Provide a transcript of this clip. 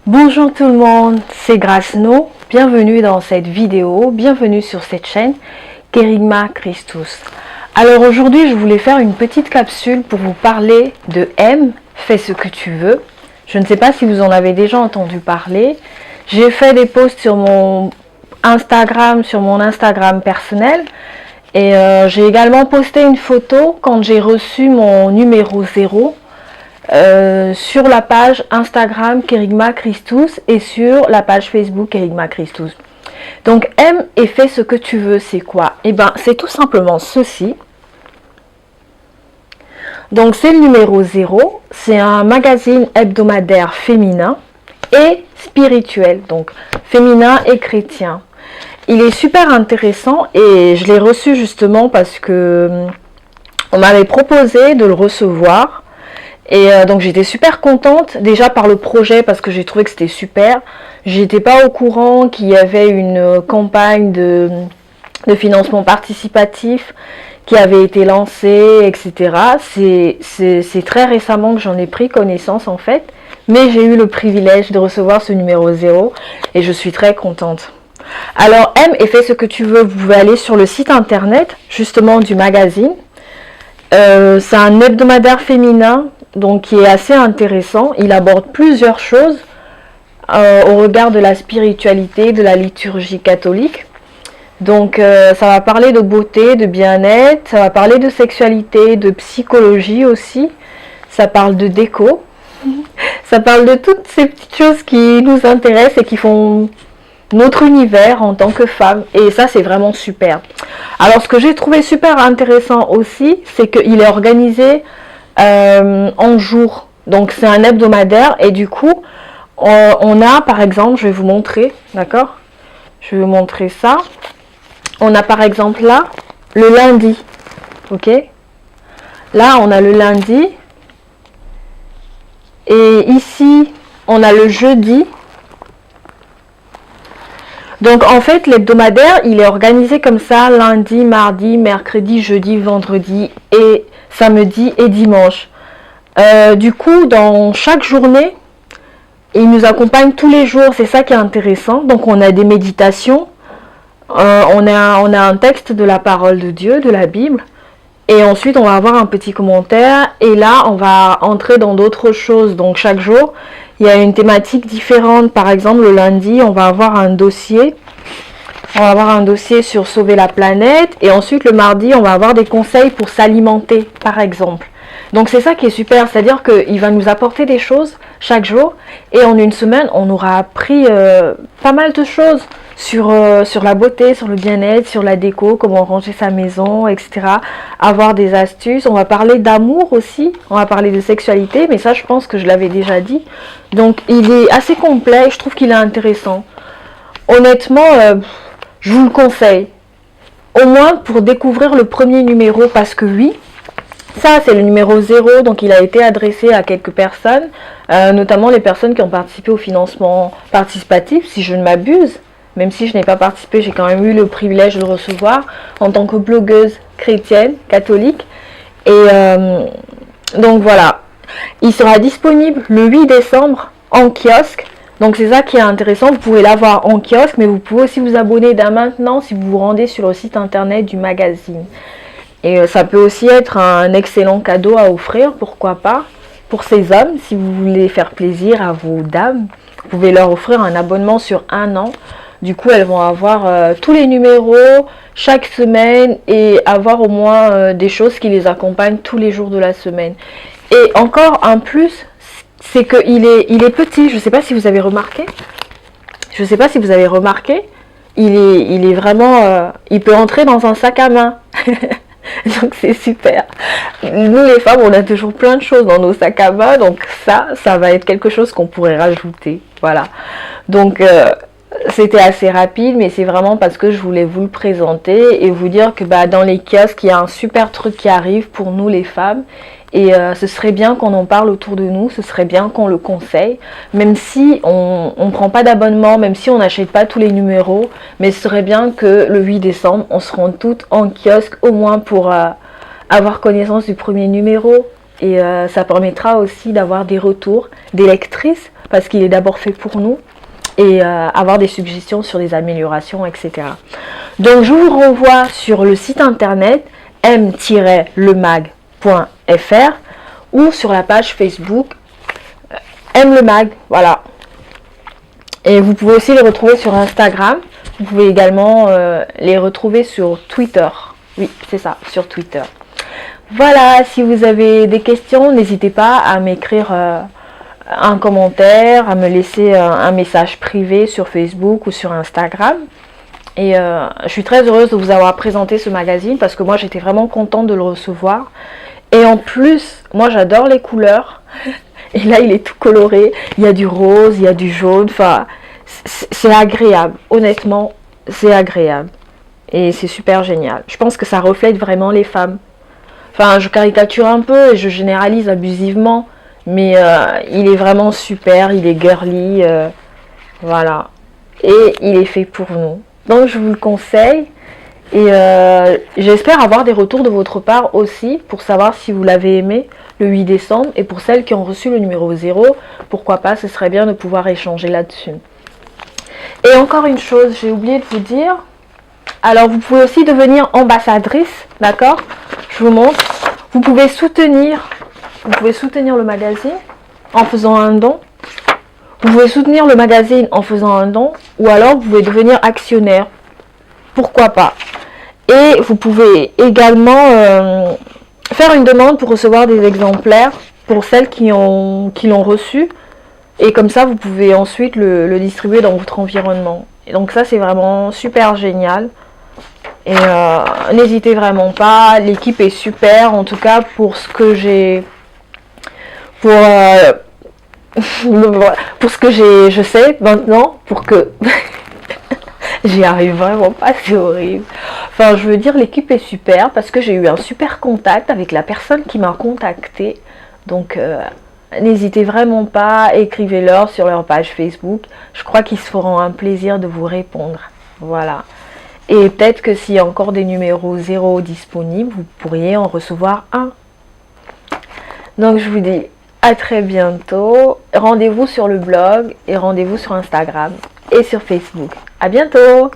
Bonjour tout le monde, c'est Graceno, bienvenue dans cette vidéo, bienvenue sur cette chaîne Kerygma Christus. Alors aujourd'hui je voulais faire une petite capsule pour vous parler de M, fais ce que tu veux. Je ne sais pas si vous en avez déjà entendu parler. J'ai fait des posts sur mon Instagram personnel et j'ai également posté une photo quand j'ai reçu mon numéro 0. Sur la page Instagram Kerygma Christus et sur la page Facebook Kerygma Christus. Donc aime et fais ce que tu veux, c'est quoi? Eh bien c'est tout simplement ceci. Donc c'est le numéro 0, c'est un magazine hebdomadaire féminin et spirituel, donc féminin et chrétien. Il est super intéressant et je l'ai reçu justement parce que on m'avait proposé de le recevoir. Et donc j'étais super contente déjà par le projet parce que j'ai trouvé que c'était super. J'étais pas au courant qu'il y avait une campagne de financement participatif qui avait été lancée, etc. C'est très récemment que j'en ai pris connaissance en fait. Mais j'ai eu le privilège de recevoir ce numéro 0 et je suis très contente. Alors aime et fais ce que tu veux. Vous pouvez aller sur le site internet justement du magazine. C'est un hebdomadaire féminin donc qui est assez intéressant. Il aborde plusieurs choses au regard de la spiritualité, de la liturgie catholique. Donc ça va parler de beauté, de bien-être, ça va parler de sexualité, de psychologie aussi. Ça parle de déco. Ça parle de toutes ces petites choses qui nous intéressent et qui font notre univers en tant que femme. Et ça, c'est vraiment super. Alors, ce que j'ai trouvé super intéressant aussi, c'est qu'il est organisé en jours. Donc, c'est un hebdomadaire. Et du coup, on a, par exemple, je vais vous montrer, d'accord? Je vais vous montrer ça. On a, par exemple, là, le lundi. Ok? Là, on a le lundi. Et ici, on a le jeudi. Donc en fait l'hebdomadaire il est organisé comme ça lundi, mardi, mercredi, jeudi, vendredi et samedi et dimanche. Du coup dans chaque journée il nous accompagne tous les jours, c'est ça qui est intéressant. Donc on a des méditations, on a un texte de la parole de Dieu, de la Bible. Et ensuite on va avoir un petit commentaire et là on va entrer dans d'autres choses. Donc chaque jour il y a une thématique différente. Par exemple le lundi on va avoir un dossier. On va avoir un dossier sur sauver la planète. Et ensuite le mardi on va avoir des conseils pour s'alimenter par exemple. Donc c'est ça qui est super. C'est à dire qu'il va nous apporter des choses chaque jour. Et en une semaine on aura appris pas mal de choses. Sur la beauté, sur le bien-être, sur la déco, comment ranger sa maison, etc. Avoir des astuces. On va parler d'amour aussi. On va parler de sexualité. Mais ça, je pense que je l'avais déjà dit. Donc, il est assez complet. Je trouve qu'il est intéressant. Honnêtement, je vous le conseille. Au moins pour découvrir le premier numéro. Parce que oui, ça, c'est le numéro 0. Donc, il a été adressé à quelques personnes. Notamment les personnes qui ont participé au financement participatif, si je ne m'abuse. Même si je n'ai pas participé, j'ai quand même eu le privilège de le recevoir en tant que blogueuse chrétienne, catholique. Et donc voilà, il sera disponible le 8 décembre en kiosque. Donc c'est ça qui est intéressant, vous pouvez l'avoir en kiosque, mais vous pouvez aussi vous abonner dès maintenant si vous vous rendez sur le site internet du magazine. Et ça peut aussi être un excellent cadeau à offrir, pourquoi pas, pour ces hommes, si vous voulez faire plaisir à vos dames. Vous pouvez leur offrir un abonnement sur 1 an. Du coup, elles vont avoir tous les numéros chaque semaine et avoir au moins des choses qui les accompagnent tous les jours de la semaine. Et encore un plus, c'est qu'il est petit. Je ne sais pas si vous avez remarqué. Il est vraiment... il peut entrer dans un sac à main. Donc c'est super. Nous les femmes, on a toujours plein de choses dans nos sacs à main. Donc ça va être quelque chose qu'on pourrait rajouter. Voilà. Donc... c'était assez rapide, mais c'est vraiment parce que je voulais vous le présenter et vous dire que dans les kiosques, il y a un super truc qui arrive pour nous les femmes. Et ce serait bien qu'on en parle autour de nous, ce serait bien qu'on le conseille. Même si on ne prend pas d'abonnement, même si on n'achète pas tous les numéros. Mais ce serait bien que le 8 décembre, on se rende toutes en kiosque, au moins pour avoir connaissance du premier numéro. Et ça permettra aussi d'avoir des retours des lectrices parce qu'il est d'abord fait pour nous, et avoir des suggestions sur des améliorations, etc. Donc je vous renvoie sur le site internet m-lemag.fr ou sur la page Facebook M-le-mag, voilà. Et vous pouvez aussi les retrouver sur Instagram. Vous pouvez également les retrouver sur Twitter. Oui, c'est ça, sur Twitter. Voilà, si vous avez des questions, n'hésitez pas à m'écrire un commentaire, à me laisser un message privé sur Facebook ou sur Instagram. Et je suis très heureuse de vous avoir présenté ce magazine parce que moi j'étais vraiment contente de le recevoir. Et en plus, moi j'adore les couleurs. Et là il est tout coloré, il y a du rose, il y a du jaune, enfin c'est agréable, honnêtement c'est agréable. Et c'est super génial. Je pense que ça reflète vraiment les femmes. Enfin je caricature un peu et je généralise abusivement. Mais il est vraiment super, il est girly, voilà. Et il est fait pour nous. Donc je vous le conseille. Et j'espère avoir des retours de votre part aussi pour savoir si vous l'avez aimé le 8 décembre. Et pour celles qui ont reçu le numéro 0, pourquoi pas, ce serait bien de pouvoir échanger là-dessus. Et encore une chose, j'ai oublié de vous dire. Alors vous pouvez aussi devenir ambassadrice, d'accord? Je vous montre. Vous pouvez soutenir le magazine en faisant un don. Vous pouvez soutenir le magazine en faisant un don. Ou alors vous pouvez devenir actionnaire. Pourquoi pas? Et vous pouvez également faire une demande pour recevoir des exemplaires pour celles qui l'ont reçu. Et comme ça, vous pouvez ensuite le distribuer dans votre environnement. Et donc ça, c'est vraiment super génial. Et n'hésitez vraiment pas. L'équipe est super. En tout cas, pour ce que j'ai... Pour ce que je sais maintenant, pour que... J'y arrive vraiment pas, c'est horrible. Enfin, je veux dire, l'équipe est super parce que j'ai eu un super contact avec la personne qui m'a contacté. Donc, n'hésitez vraiment pas, écrivez-leur sur leur page Facebook. Je crois qu'ils se feront un plaisir de vous répondre. Voilà. Et peut-être que s'il y a encore des numéros 0 disponibles, vous pourriez en recevoir un. Donc, je vous dis à très bientôt. Rendez-vous sur le blog et rendez-vous sur Instagram et sur Facebook. À bientôt!